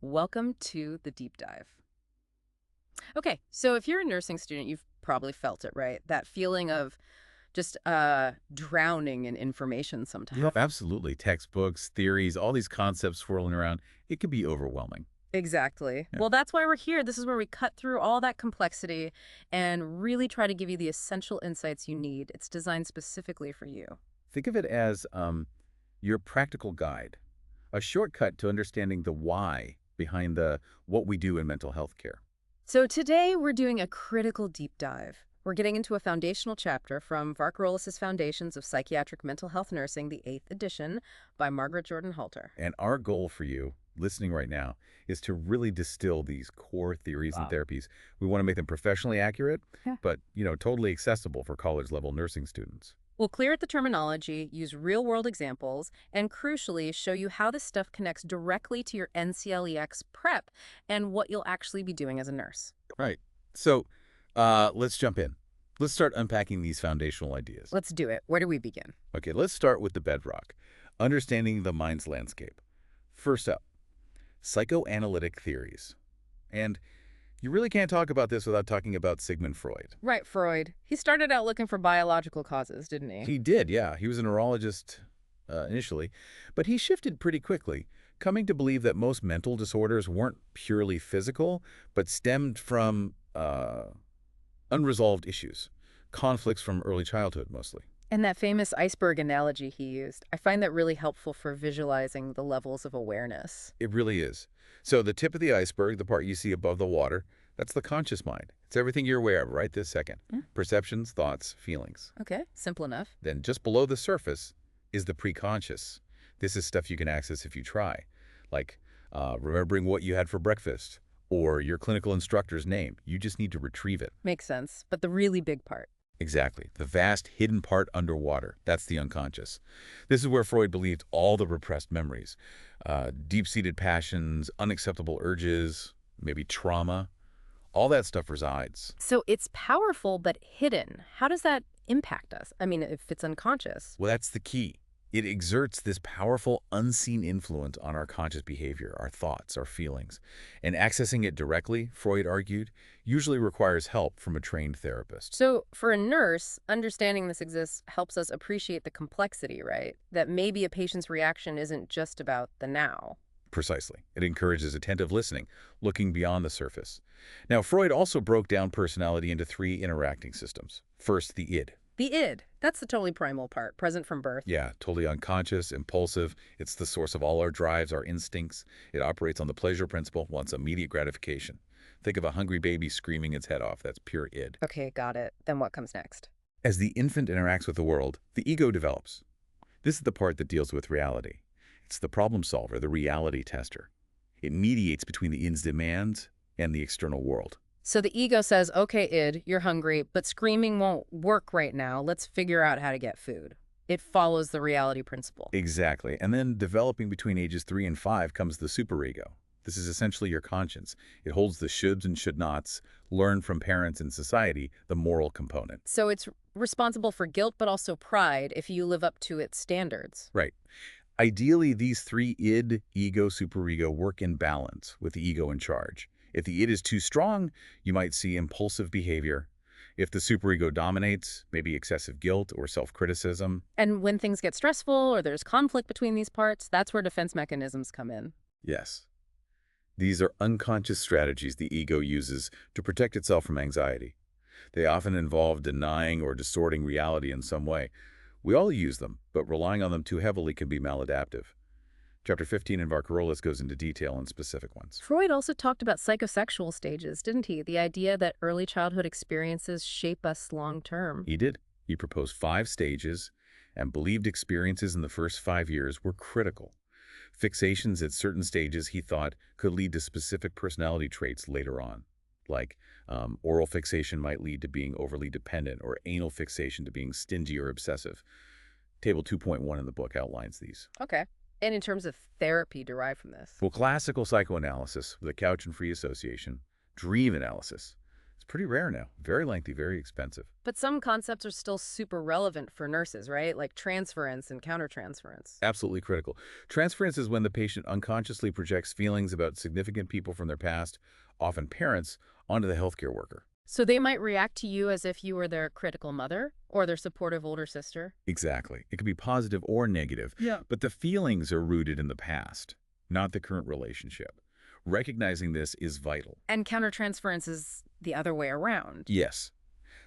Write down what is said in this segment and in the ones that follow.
Welcome to the deep dive. Okay, so if you're a nursing student, you've probably felt it, right? That feeling of just drowning in information Yeah, sometimes. absolutely. Textbooks, theories, all these concepts swirling around, it can be overwhelming. Exactly. Yeah. Well, that's why we're here. This is where we cut through all that complexity and really try to give you the essential insights you need. It's designed specifically for you. Think of it as your practical guide, a shortcut to understanding the why behind the what we do in mental health care. So today we're doing a critical deep dive. We're getting into a foundational chapter from Varkarolis's Foundations of Psychiatric Mental Health Nursing, the 8th edition, by Margaret Jordan Halter. And our goal for you listening right now is to really distill these core theories and Wow. therapies. We want to make them professionally accurate, Yeah. but, totally accessible for college-level nursing students. We'll clear up the terminology, use real-world examples, and crucially, show you how this stuff connects directly to your NCLEX prep and what you'll actually be doing as a nurse. Right. So let's jump in. Let's start unpacking these foundational ideas. Let's do it. Where do we begin? Okay, let's start with the bedrock, understanding the mind's landscape. First up, psychoanalytic theories. And you really can't talk about this without talking about Sigmund Freud. Right, Freud. He started out looking for biological causes, didn't he? He did, yeah. He was a neurologist initially, but he shifted pretty quickly, coming to believe that most mental disorders weren't purely physical, but stemmed from unresolved issues, conflicts from early childhood mostly. And that famous iceberg analogy he used, I find that really helpful for visualizing the levels of awareness. It really is. So the tip of the iceberg, the part you see above the water, that's the conscious mind. It's everything you're aware of right this second. Hmm. Perceptions, thoughts, feelings. Okay, simple enough. Then just below the surface is the preconscious. This is stuff you can access if you try, like remembering what you had for breakfast or your clinical instructor's name. You just need to retrieve it. Makes sense. But the really big part. Exactly. The vast hidden part underwater. That's the unconscious. This is where Freud believed all the repressed memories, deep-seated passions, unacceptable urges, maybe trauma. All that stuff resides. So it's powerful but hidden. How does that impact us? I mean, if it's unconscious. Well, that's the key. It exerts this powerful, unseen influence on our conscious behavior, our thoughts, our feelings. And accessing it directly, Freud argued, usually requires help from a trained therapist. So for a nurse, understanding this exists helps us appreciate the complexity, right? That maybe a patient's reaction isn't just about the now. Precisely. It encourages attentive listening, looking beyond the surface. Now, Freud also broke down personality into three interacting systems. First, the id. The id, that's the totally primal part, present from birth. Yeah, totally unconscious, impulsive. It's the source of all our drives, our instincts. It operates on the pleasure principle, wants immediate gratification. Think of a hungry baby screaming its head off. That's pure id. Okay, got it. Then what comes next? As the infant interacts with the world, the ego develops. This is the part that deals with reality. It's the problem solver, the reality tester. It mediates between the id's demands and the external world. So the ego says, okay, id, you're hungry, but screaming won't work right now. Let's figure out how to get food. It follows the reality principle. Exactly. And then developing between ages 3 and 5 comes the superego. This is essentially your conscience. It holds the shoulds and should nots, learned from parents and society, the moral component. So it's responsible for guilt, but also pride if you live up to its standards. Right. Ideally, these three id, ego, superego work in balance with the ego in charge. If the id is too strong, you might see impulsive behavior. If the superego dominates, maybe excessive guilt or self-criticism. And when things get stressful or there's conflict between these parts, that's where defense mechanisms come in. Yes. These are unconscious strategies the ego uses to protect itself from anxiety. They often involve denying or distorting reality in some way. We all use them, but relying on them too heavily can be maladaptive. Chapter 15 in Varkarolis goes into detail on specific ones. Freud also talked about psychosexual stages, didn't he? The idea that early childhood experiences shape us long-term. He did. He proposed 5 stages and believed experiences in the first 5 years were critical. Fixations at certain stages, he thought, could lead to specific personality traits later on. Like oral fixation might lead to being overly dependent, or anal fixation to being stingy or obsessive. Table 2.1 in the book outlines these. Okay. And in terms of therapy derived from this? Well, classical psychoanalysis with a couch and free association, dream analysis, pretty rare now. Very lengthy, very expensive. But some concepts are still super relevant for nurses, right? Like transference and countertransference. Absolutely critical. Transference is when the patient unconsciously projects feelings about significant people from their past, often parents, onto the healthcare worker. So they might react to you as if you were their critical mother or their supportive older sister? Exactly. It can be positive or negative, Yeah. but the feelings are rooted in the past, not the current relationship. Recognizing this is vital. And countertransference is the other way around. Yes,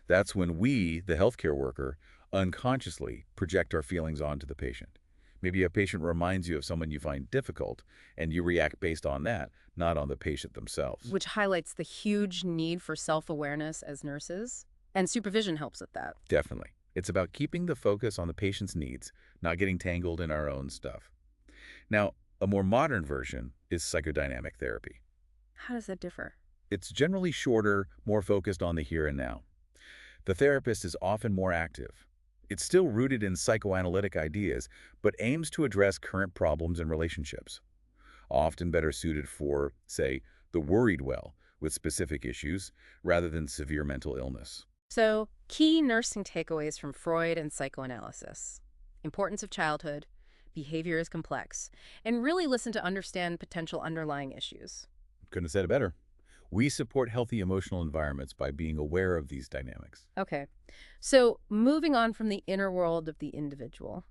that's when we, the healthcare worker, unconsciously project our feelings onto the patient. Maybe a patient reminds you of someone you find difficult, and you react based on that, not on the patient themselves. Which highlights the huge need for self-awareness as nurses. And supervision helps with that. Definitely. It's about keeping the focus on the patient's needs, not getting tangled in our own stuff. Now, a more modern version is psychodynamic therapy. How does that differ? It's generally shorter, more focused on the here and now. The therapist is often more active. It's still rooted in psychoanalytic ideas, but aims to address current problems in relationships. Often better suited for, say, the worried well with specific issues, rather than severe mental illness. So, key nursing takeaways from Freud and psychoanalysis. Importance of childhood, behavior is complex, and really listen to understand potential underlying issues. Couldn't have said it better. We support healthy emotional environments by being aware of these dynamics. Okay. So, moving on from the inner world of the individual,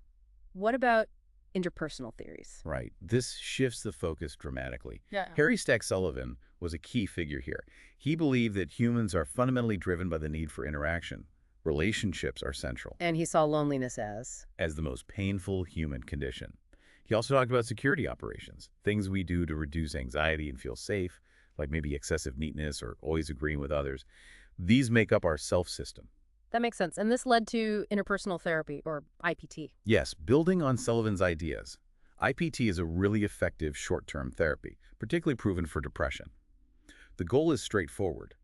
what about interpersonal theories? Right. This shifts the focus dramatically. Yeah. Stack Sullivan was a key figure here. He believed that humans are fundamentally driven by the need for interaction. Relationships are central, And he saw loneliness as the most painful human condition. He also talked about security operations, things we do to reduce anxiety and feel safe, like maybe excessive neatness or always agreeing with others. These make up our self-system. That makes sense. And this led to interpersonal therapy, or IPT. Yes, building on Sullivan's ideas, IPT is a really effective short-term therapy, particularly proven for depression. The goal is straightforward.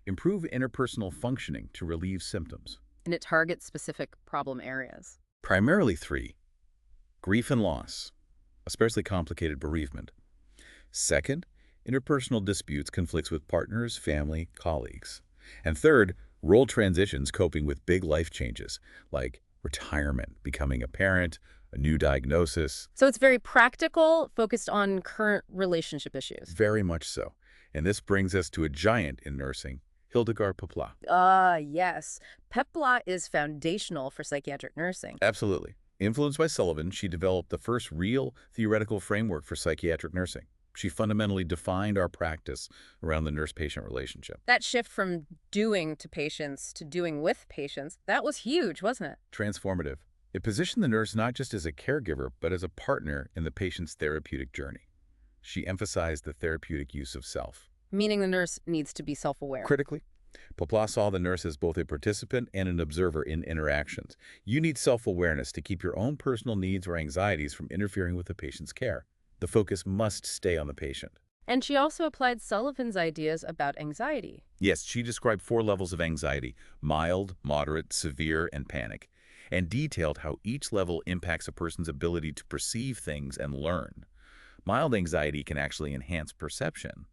Improve interpersonal functioning to relieve symptoms. And it targets specific problem areas. Primarily three: grief and loss, especially complicated bereavement. Second, interpersonal disputes, conflicts with partners, family, colleagues. And third, role transitions, coping with big life changes, like retirement, becoming a parent, a new diagnosis. So it's very practical, focused on current relationship issues. Very much so. And this brings us to a giant in nursing, Hildegard Peplau. Yes. Peplau is foundational for psychiatric nursing. Absolutely. Influenced by Sullivan, she developed the first real theoretical framework for psychiatric nursing. She fundamentally defined our practice around the nurse-patient relationship. That shift from doing to patients to doing with patients, that was huge, wasn't it? Transformative. It positioned the nurse not just as a caregiver, but as a partner in the patient's therapeutic journey. She emphasized the therapeutic use of self. Meaning the nurse needs to be self-aware. Critically, Peplau saw the nurse as both a participant and an observer in interactions. You need self-awareness to keep your own personal needs or anxieties from interfering with the patient's care. The focus must stay on the patient. And she also applied Sullivan's ideas about anxiety. Yes, she described 4 levels of anxiety: mild, moderate, severe, and panic, and detailed how each level impacts a person's ability to perceive things and learn. Mild anxiety can actually enhance perception,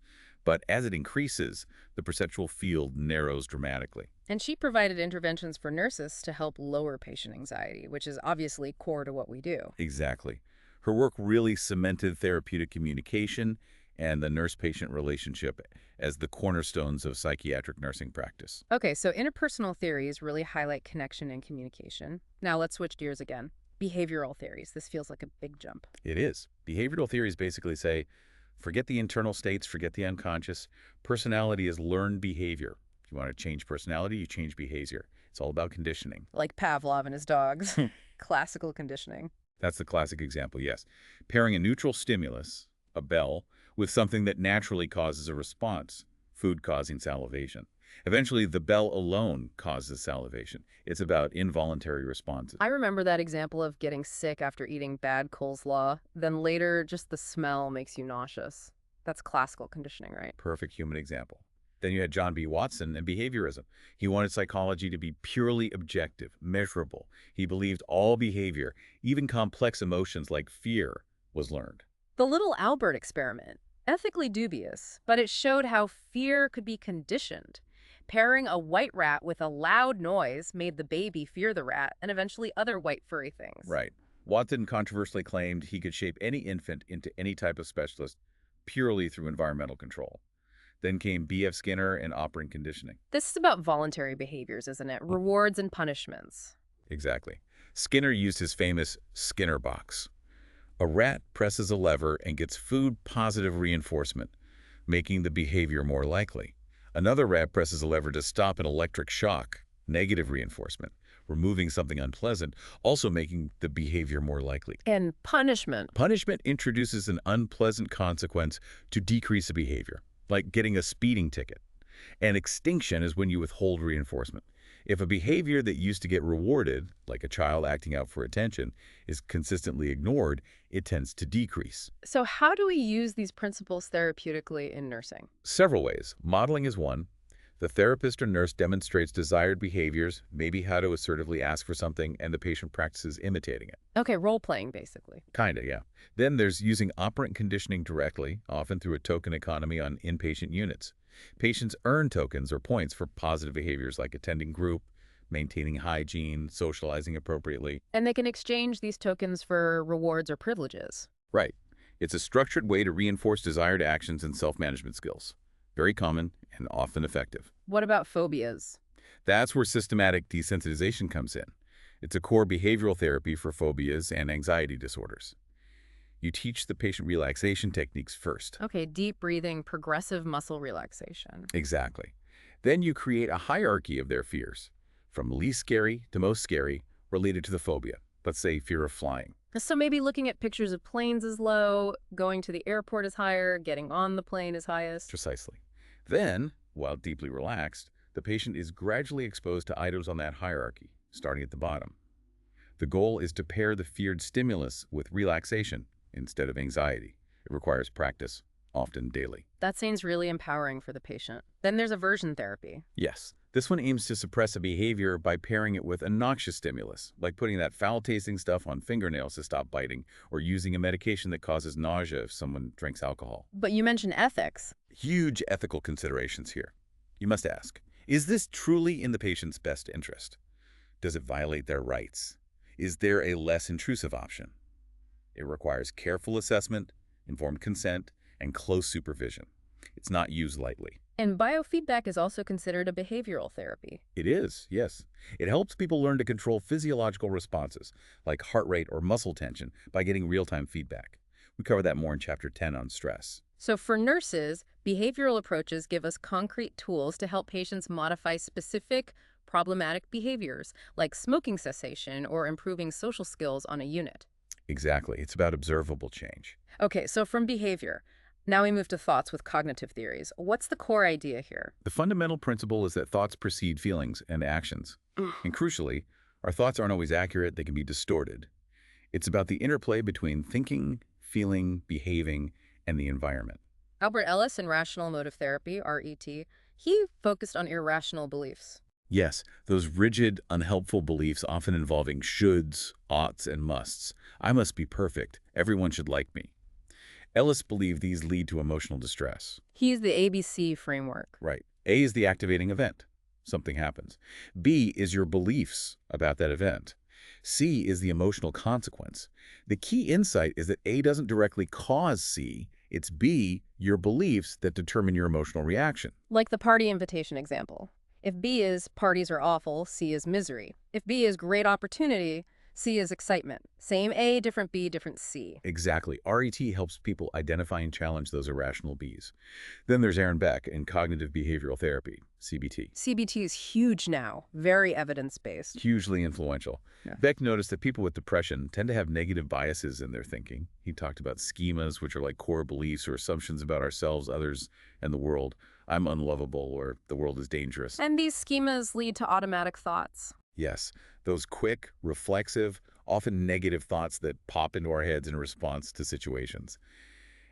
but as it increases, the perceptual field narrows dramatically. And she provided interventions for nurses to help lower patient anxiety, which is obviously core to what we do. Exactly. Her work really cemented therapeutic communication and the nurse-patient relationship as the cornerstones of psychiatric nursing practice. Okay, so interpersonal theories really highlight connection and communication. Now let's switch gears again. Behavioral theories. This feels like a big jump. It is. Behavioral theories basically say, forget the internal states, forget the unconscious. Personality is learned behavior. If you want to change personality, you change behavior. It's all about conditioning. Like Pavlov and his dogs. Classical conditioning. That's the classic example, yes. Pairing a neutral stimulus, a bell, with something that naturally causes a response, food causing salivation. Eventually, the bell alone causes salivation. It's about involuntary responses. I remember that example of getting sick after eating bad coleslaw. Then later, just the smell makes you nauseous. That's classical conditioning, right? Perfect human example. Then you had John B. Watson and behaviorism. He wanted psychology to be purely objective, measurable. He believed all behavior, even complex emotions like fear, was learned. The little Albert experiment, ethically dubious, but it showed how fear could be conditioned. Pairing a white rat with a loud noise made the baby fear the rat and eventually other white furry things. Right. Watson controversially claimed he could shape any infant into any type of specialist purely through environmental control. Then came B.F. Skinner and operant conditioning. This is about voluntary behaviors, isn't it? Rewards and punishments. Exactly. Skinner used his famous Skinner box. A rat presses a lever and gets food-positive reinforcement, making the behavior more likely. Another rat presses a lever to stop an electric shock, negative reinforcement, removing something unpleasant, also making the behavior more likely. And punishment. Punishment introduces an unpleasant consequence to decrease the behavior, like getting a speeding ticket. And extinction is when you withhold reinforcement. If a behavior that used to get rewarded, like a child acting out for attention, is consistently ignored, it tends to decrease. So how do we use these principles therapeutically in nursing? Several ways. Modeling is one. The therapist or nurse demonstrates desired behaviors, maybe how to assertively ask for something, and the patient practices imitating it. Okay, role-playing, basically. Kinda, yeah. Then there's using operant conditioning directly, often through a token economy on inpatient units. Patients earn tokens or points for positive behaviors like attending group, maintaining hygiene, socializing appropriately. And they can exchange these tokens for rewards or privileges. Right. It's a structured way to reinforce desired actions and self-management skills. Very common and often effective. What about phobias? That's where systematic desensitization comes in. It's a core behavioral therapy for phobias and anxiety disorders. You teach the patient relaxation techniques first. Okay, deep breathing, progressive muscle relaxation. Exactly. Then you create a hierarchy of their fears, from least scary to most scary, related to the phobia. Let's say fear of flying. So maybe looking at pictures of planes is low, going to the airport is higher, getting on the plane is highest. Precisely. Then, while deeply relaxed, the patient is gradually exposed to items on that hierarchy, starting at the bottom. The goal is to pair the feared stimulus with relaxation instead of anxiety. It requires practice, often daily. That seems really empowering for the patient. Then there's aversion therapy. Yes, this one aims to suppress a behavior by pairing it with a noxious stimulus, like putting that foul-tasting stuff on fingernails to stop biting, or using a medication that causes nausea if someone drinks alcohol. But you mentioned ethics. Huge ethical considerations here. You must ask, is this truly in the patient's best interest? Does it violate their rights? Is there a less intrusive option? It requires careful assessment, informed consent, and close supervision. It's not used lightly. And biofeedback is also considered a behavioral therapy. It is, yes. It helps people learn to control physiological responses, like heart rate or muscle tension, by getting real-time feedback. We cover that more in Chapter 10 on stress. So for nurses, behavioral approaches give us concrete tools to help patients modify specific problematic behaviors, like smoking cessation or improving social skills on a unit. Exactly. It's about observable change. Okay, so from behavior, now we move to thoughts with cognitive theories. What's the core idea here? The fundamental principle is that thoughts precede feelings and actions. And crucially, our thoughts aren't always accurate. They can be distorted. It's about the interplay between thinking, feeling, behaving, and the environment. Albert Ellis in Rational Motive Therapy, RET, he focused on irrational beliefs. Yes, those rigid, unhelpful beliefs often involving shoulds, oughts, and musts. I must be perfect. Everyone should like me. Ellis believed these lead to emotional distress. He used the ABC framework. Right. A is the activating event. Something happens. B is your beliefs about that event. C is the emotional consequence. The key insight is that A doesn't directly cause C. It's B, your beliefs, that determine your emotional reaction. Like the party invitation example. If B is parties are awful, C is misery. If B is great opportunity, C is excitement. Same A, different B, different C. Exactly. RET helps people identify and challenge those irrational Bs. Then there's Aaron Beck in cognitive behavioral therapy, CBT. CBT is huge now, very evidence-based. Hugely influential. Yeah. Beck noticed that people with depression tend to have negative biases in their thinking. He talked about schemas, which are like core beliefs or assumptions about ourselves, others, and the world. I'm unlovable, or the world is dangerous. And these schemas lead to automatic thoughts. Yes, those quick, reflexive, often negative thoughts that pop into our heads in response to situations.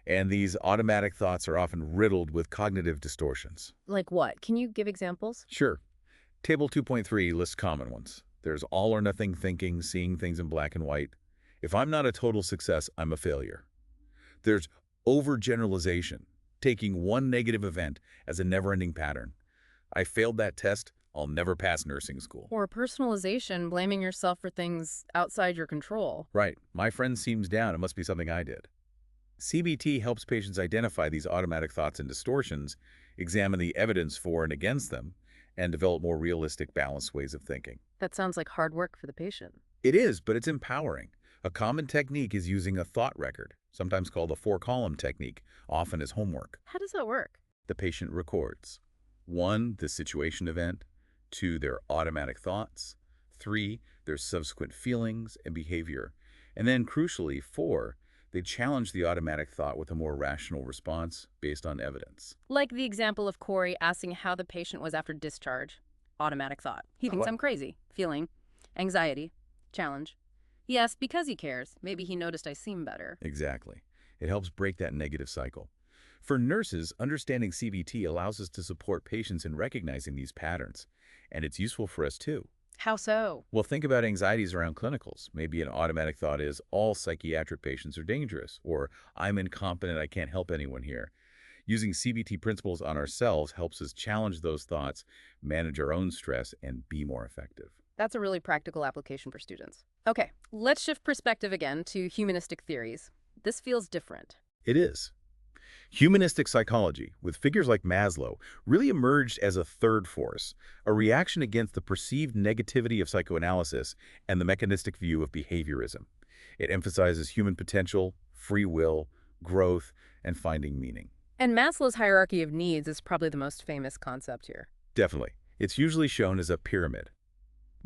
And these automatic thoughts are often riddled with cognitive distortions. Like what? Can you give examples? Sure. Table 2.3 lists common ones. There's all or nothing thinking, seeing things in black and white. If I'm not a total success, I'm a failure. There's overgeneralization, taking one negative event as a never-ending pattern. I failed that test. I'll never pass nursing school. Or personalization, blaming yourself for things outside your control. Right. My friend seems down. It must be something I did. CBT helps patients identify these automatic thoughts and distortions, examine the evidence for and against them, and develop more realistic, balanced ways of thinking. That sounds like hard work for the patient. It is, but it's empowering. A common technique is using a thought record, sometimes called a four-column technique, often as homework. How does that work? The patient records 1, the situation event, 2, their automatic thoughts, 3, their subsequent feelings and behavior, and then, crucially, 4, they challenge the automatic thought with a more rational response based on evidence. Like the example of Corey asking how the patient was after discharge. Automatic thought. He thinks I'm crazy. Feeling. Anxiety. Challenge. He asked because he cares. Maybe he noticed I seem better. Exactly. It helps break that negative cycle. For nurses, understanding CBT allows us to support patients in recognizing these patterns, and it's useful for us too. How so? Well, think about anxieties around clinicals. Maybe an automatic thought is, all psychiatric patients are dangerous, or I'm incompetent, I can't help anyone here. Using CBT principles on ourselves helps us challenge those thoughts, manage our own stress, and be more effective. That's a really practical application for students. Okay, let's shift perspective again to humanistic theories. This feels different. It is. Humanistic psychology, with figures like Maslow, really emerged as a third force, a reaction against the perceived negativity of psychoanalysis and the mechanistic view of behaviorism. It emphasizes human potential, free will, growth, and finding meaning. And Maslow's hierarchy of needs is probably the most famous concept here. Definitely. It's usually shown as a pyramid.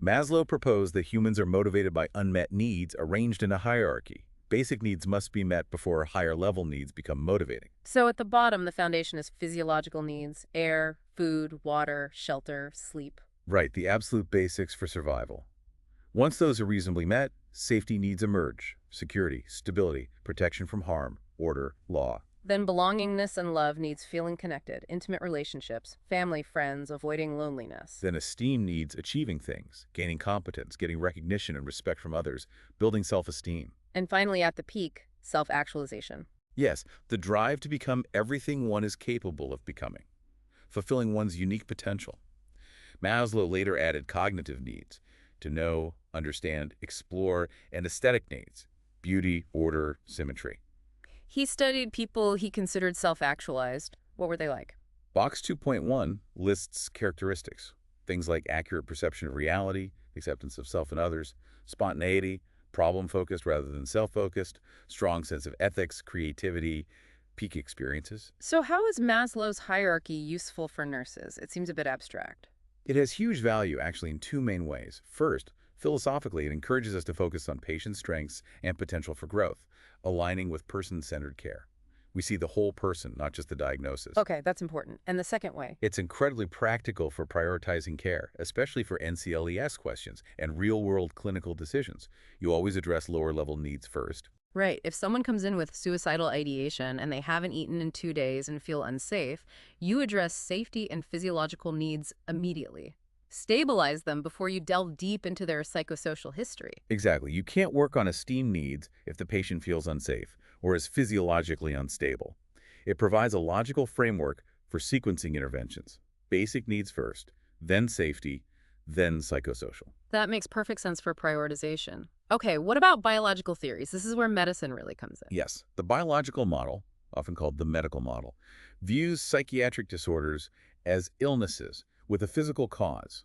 Maslow proposed that humans are motivated by unmet needs arranged in a hierarchy. Basic needs must be met before higher-level needs become motivating. So at the bottom, the foundation is physiological needs: air, food, water, shelter, sleep. Right, the absolute basics for survival. Once those are reasonably met, safety needs emerge: security, stability, protection from harm, order, law. Then belongingness and love needs feeling connected, intimate relationships, family, friends, avoiding loneliness. Then esteem needs achieving things, gaining competence, getting recognition and respect from others, building self-esteem. And finally, at the peak, self-actualization. Yes, the drive to become everything one is capable of becoming, fulfilling one's unique potential. Maslow later added cognitive needs: to know, understand, explore, and aesthetic needs: beauty, order, symmetry. He studied people he considered self-actualized. What were they like? Box 2.1 lists characteristics, things like accurate perception of reality, acceptance of self and others, spontaneity, problem-focused rather than self-focused, strong sense of ethics, creativity, peak experiences. So how is Maslow's hierarchy useful for nurses? It seems a bit abstract. It has huge value, actually, in two main ways. First, philosophically, it encourages us to focus on patient strengths and potential for growth, aligning with person-centered care. We see the whole person, not just the diagnosis. Okay, that's important. And the second way? It's incredibly practical for prioritizing care, especially for NCLES questions and real-world clinical decisions. You always address lower-level needs first. Right. If someone comes in with suicidal ideation and they haven't eaten in 2 days and feel unsafe, you address safety and physiological needs immediately. Stabilize them before you delve deep into their psychosocial history. Exactly. You can't work on esteem needs if the patient feels unsafe or is physiologically unstable. It provides a logical framework for sequencing interventions. Basic needs first, then safety, then psychosocial. That makes perfect sense for prioritization. Okay, what about biological theories? This is where medicine really comes in. Yes, the biological model, often called the medical model, views psychiatric disorders as illnesses with a physical cause.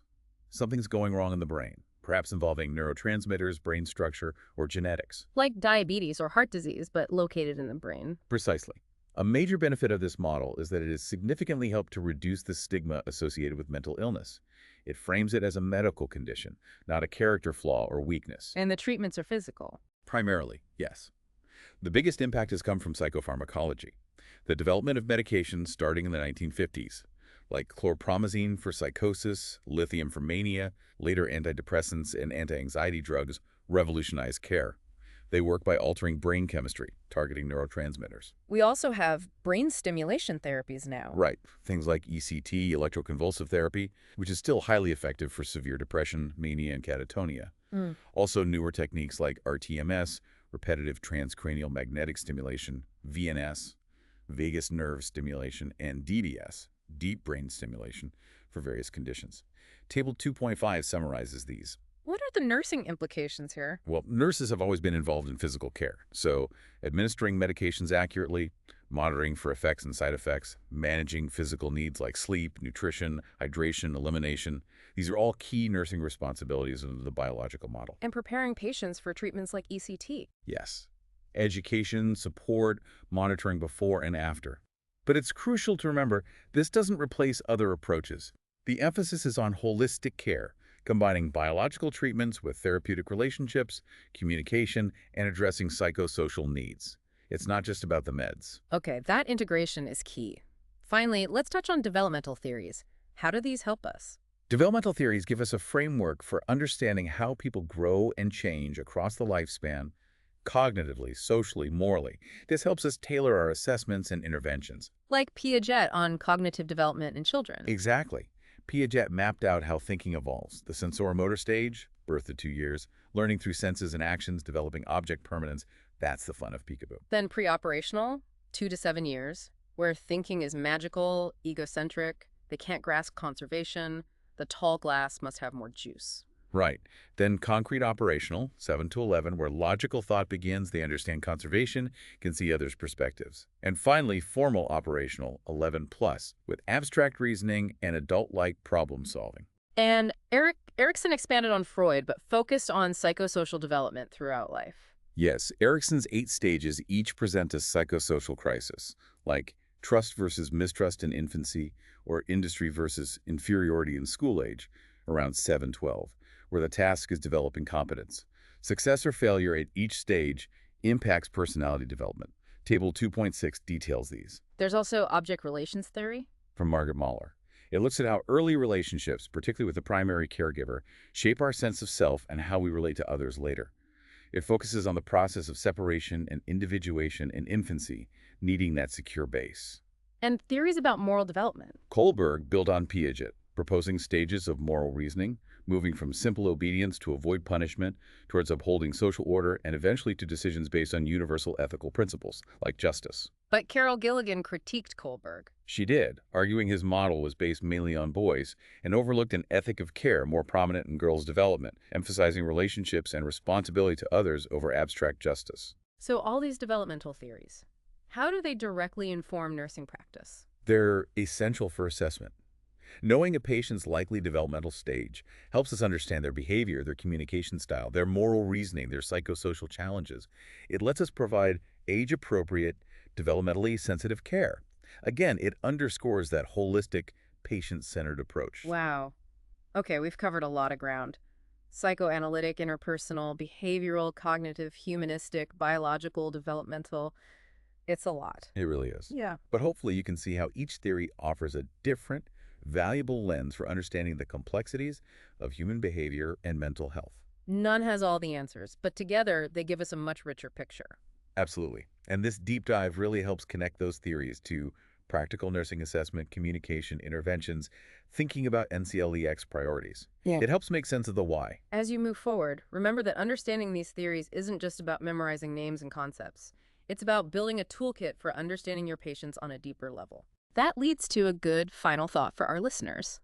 Something's going wrong in the brain, perhaps involving neurotransmitters, brain structure, or genetics. Like diabetes or heart disease, but located in the brain. Precisely. A major benefit of this model is that it has significantly helped to reduce the stigma associated with mental illness. It frames it as a medical condition, not a character flaw or weakness. And the treatments are physical. Primarily, yes. The biggest impact has come from psychopharmacology, the development of medications starting in the 1950s, like chlorpromazine for psychosis, lithium for mania, later antidepressants and anti-anxiety drugs revolutionized care. They work by altering brain chemistry, targeting neurotransmitters. We also have brain stimulation therapies now. Right. Things like ECT, electroconvulsive therapy, which is still highly effective for severe depression, mania, and catatonia. Also newer techniques like RTMS, repetitive transcranial magnetic stimulation, VNS, vagus nerve stimulation, and DDS, deep brain stimulation for various conditions. Table 2.5 summarizes these. What are the nursing implications here? Well, nurses have always been involved in physical care, so administering medications accurately, monitoring for effects and side effects, managing physical needs like sleep, nutrition, hydration, elimination. These are all key nursing responsibilities of the biological model. And preparing patients for treatments like ECT. Yes. Education, support, monitoring before and after. But it's crucial to remember this doesn't replace other approaches. The emphasis is on holistic care, combining biological treatments with therapeutic relationships, communication, and addressing psychosocial needs. It's not just about the meds. Okay, that integration is key. Finally, let's touch on developmental theories. How do these help us? Developmental theories give us a framework for understanding how people grow and change across the lifespan, cognitively, socially, morally. This helps us tailor our assessments and interventions. Like Piaget on cognitive development in children. Exactly. Piaget mapped out how thinking evolves. The sensoromotor stage, birth to 2 years, learning through senses and actions, developing object permanence. That's the fun of peekaboo. Then pre-operational, 2 to 7 years, where thinking is magical, egocentric, they can't grasp conservation, the tall glass must have more juice. Right. Then concrete operational, 7 to 11, where logical thought begins, they understand conservation, can see others' perspectives. And finally, formal operational, 11 plus, with abstract reasoning and adult-like problem solving. And Erikson expanded on Freud, but focused on psychosocial development throughout life. Yes, Erikson's 8 stages each present a psychosocial crisis, like trust versus mistrust in infancy, or industry versus inferiority in school age, around 7-12. Where the task is developing competence. Success or failure at each stage impacts personality development. Table 2.6 details these. There's also object relations theory. From Margaret Mahler. It looks at how early relationships, particularly with the primary caregiver, shape our sense of self and how we relate to others later. It focuses on the process of separation and individuation in infancy, needing that secure base. And theories about moral development. Kohlberg built on Piaget, proposing stages of moral reasoning, moving from simple obedience to avoid punishment, towards upholding social order, and eventually to decisions based on universal ethical principles, like justice. But Carol Gilligan critiqued Kohlberg. She did, arguing his model was based mainly on boys and overlooked an ethic of care more prominent in girls' development, emphasizing relationships and responsibility to others over abstract justice. So all these developmental theories, how do they directly inform nursing practice? They're essential for assessment. Knowing a patient's likely developmental stage helps us understand their behavior, their communication style, their moral reasoning, their psychosocial challenges. It lets us provide age-appropriate, developmentally sensitive care. Again, it underscores that holistic, patient-centered approach. Wow. Okay, we've covered a lot of ground. Psychoanalytic, interpersonal, behavioral, cognitive, humanistic, biological, developmental. It's a lot. It really is. Yeah. But hopefully you can see how each theory offers a different, valuable lens for understanding the complexities of human behavior and mental health. None has all the answers, but together they give us a much richer picture. Absolutely. And this deep dive really helps connect those theories to practical nursing assessment, communication, interventions, thinking about NCLEX priorities. Yeah. It helps make sense of the why. As you move forward, remember that understanding these theories isn't just about memorizing names and concepts. It's about building a toolkit for understanding your patients on a deeper level. That leads to a good final thought for our listeners.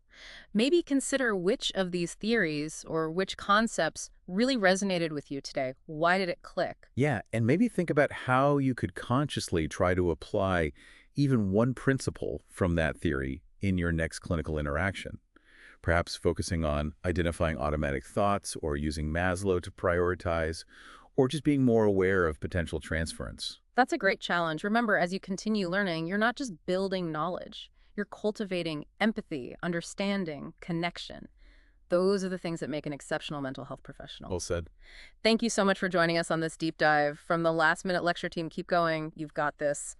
Maybe consider which of these theories or which concepts really resonated with you today. Why did it click? Yeah, and maybe think about how you could consciously try to apply even one principle from that theory in your next clinical interaction. Perhaps focusing on identifying automatic thoughts or using Maslow to prioritize, or just being more aware of potential transference. That's a great challenge. Remember, as you continue learning, you're not just building knowledge. You're cultivating empathy, understanding, connection. Those are the things that make an exceptional mental health professional. Well said. Thank you so much for joining us on this deep dive. From the last minute lecture team, keep going. You've got this.